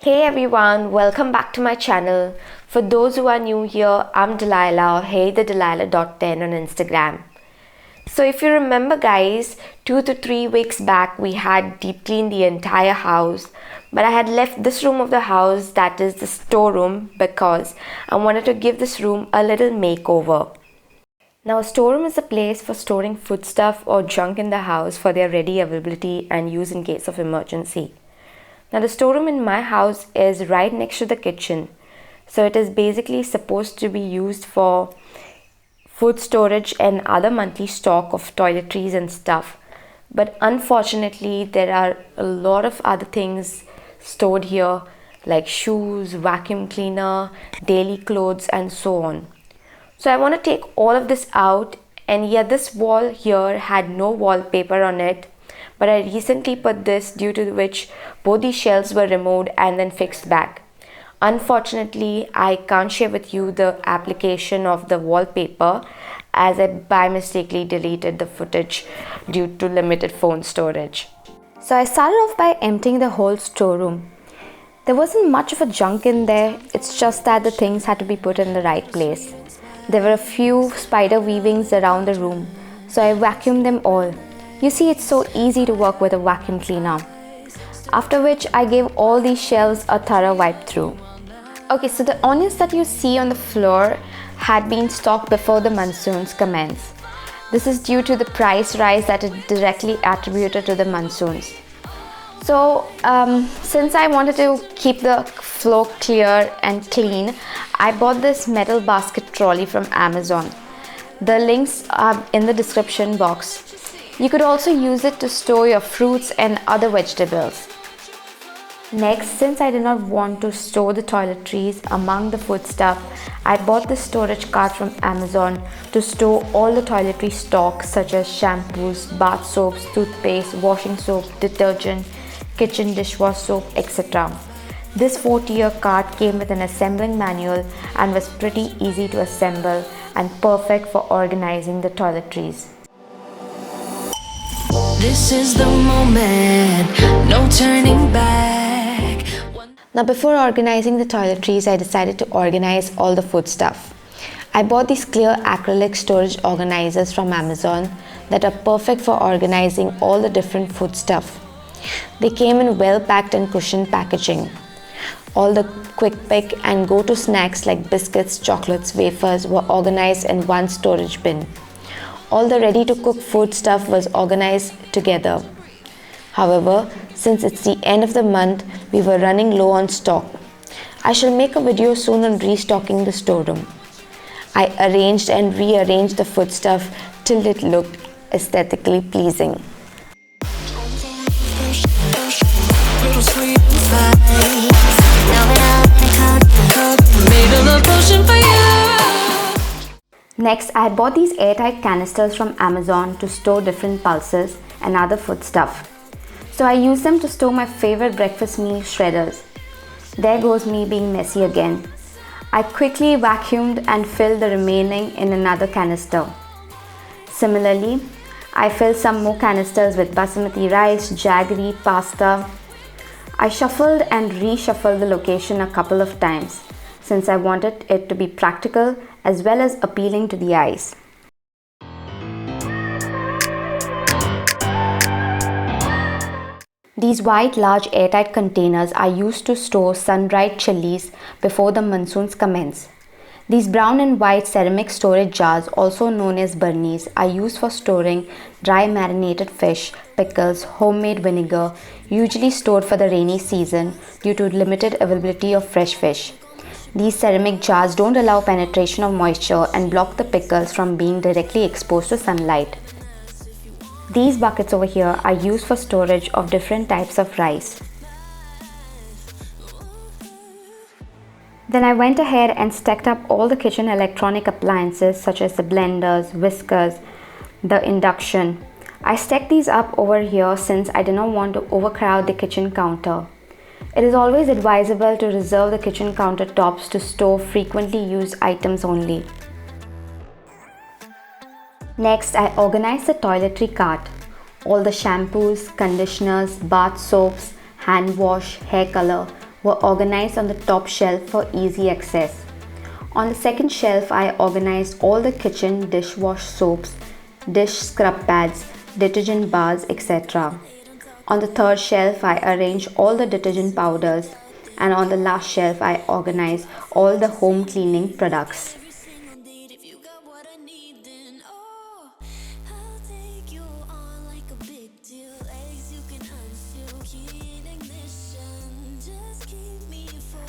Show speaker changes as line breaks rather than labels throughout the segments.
Hey everyone, welcome back to my channel. For those who are new here, I'm Delilah, heythedelilah.10 on Instagram. So if you remember guys, 2 to 3 weeks back we had deep cleaned the entire house, but I had left this room of the house, that is the storeroom, because I wanted to give this room a little makeover. Now a storeroom is a place for storing foodstuff or junk in the house for their ready availability and use in case of emergency. Now the storeroom in my house is right next to the kitchen, so it is basically supposed to be used for food storage and other monthly stock of toiletries and stuff. But unfortunately there are a lot of other things stored here like shoes, vacuum cleaner, daily clothes and so on. So I want to take all of this out, and yeah, this wall here had no wallpaper on it, but I recently put this, due to which both these shelves were removed and then fixed back. Unfortunately, I can't share with you the application of the wallpaper as I by mistakenly deleted the footage due to limited phone storage. So I started off by emptying the whole storeroom. There wasn't much of a junk in there, it's just that the things had to be put in the right place. There were a few spider weavings around the room, so I vacuumed them all. You see, it's so easy to work with a vacuum cleaner. After which I gave all these shelves a thorough wipe through. Okay, so the onions that you see on the floor had been stocked before the monsoons commence. This is due to the price rise that is directly attributed to the monsoons. So since I wanted to keep the floor clear and clean, I bought this metal basket trolley from Amazon. The links are in the description box. You could also use it to store your fruits and other vegetables. Next, since I did not want to store the toiletries among the food stuff, I bought this storage cart from Amazon to store all the toiletry stock such as shampoos, bath soaps, toothpaste, washing soap, detergent, kitchen dishwash soap, etc. This 4-tier cart came with an assembling manual and was pretty easy to assemble and perfect for organizing the toiletries.
This is the moment, no turning back.
Now before organizing the toiletries, I decided to organize all the food stuff. I bought these clear acrylic storage organizers from Amazon that are perfect for organizing all the different food stuff. They came in well packed and cushioned packaging. All the quick pick and go to snacks like biscuits, chocolates, wafers were organized in one storage bin. All the ready to cook food stuff was organized together. However, since it's the end of the month, we were running low on stock. I shall make a video soon on restocking the storeroom. I arranged and rearranged the food stuff till it looked aesthetically pleasing. Next, I had bought these Airtight canisters from Amazon to store different pulses and other food stuff. So I used them to store my favorite breakfast meal, shredders. There goes me being messy again. I quickly vacuumed and filled the remaining in another canister. Similarly, I filled some more canisters with basmati rice, jaggery, pasta. I shuffled and reshuffled the location a couple of times since I wanted it to be practical as well as appealing to the eyes. These white large airtight containers are used to store sun-dried chilies before the monsoons commence. These brown and white ceramic storage jars, also known as burnies, are used for storing dry marinated fish, pickles, homemade vinegar, usually stored for the rainy season due to limited availability of fresh fish. These ceramic jars don't allow penetration of moisture and block the pickles from being directly exposed to sunlight. These buckets over here are used for storage of different types of rice. Then I went ahead and stacked up all the kitchen electronic appliances such as the blenders, whiskers, the induction. I stacked these up over here since I did not want to overcrowd the kitchen counter. It is always advisable to reserve the kitchen countertops to store frequently used items only. Next, I organized the toiletry cart. All the shampoos, conditioners, bath soaps, hand wash, hair color, were organized on the top shelf for easy access. On the second shelf, I organized all the kitchen dishwash soaps, dish scrub pads, detergent bars, etc. On the third shelf, I arranged all the detergent powders, and on the last shelf, I organized all the home cleaning products.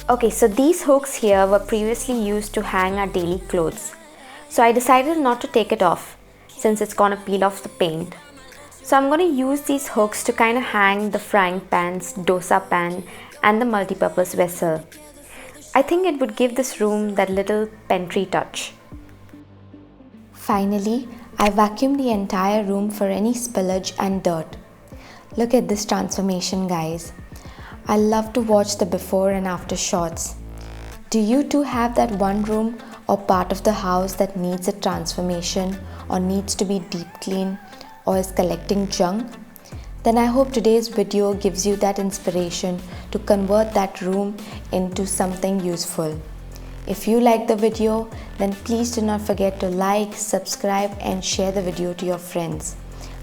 Okay, so these hooks here were previously used to hang our daily clothes. So I decided not to take it off since it's gonna peel off the paint. So I'm gonna use these hooks to kind of hang the frying pans, dosa pan and the multi-purpose vessel. I think it would give this room that little pantry touch. Finally, I vacuumed the entire room for any spillage and dirt. Look at this transformation, guys. I love to watch the before and after shots. Do you too have that one room or part of the house that needs a transformation or needs to be deep clean or is collecting junk? Then I hope today's video gives you that inspiration to convert that room into something useful. If you like the video, then please do not forget to like, subscribe and share the video to your friends.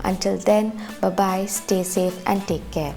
Until then, bye bye, stay safe and take care.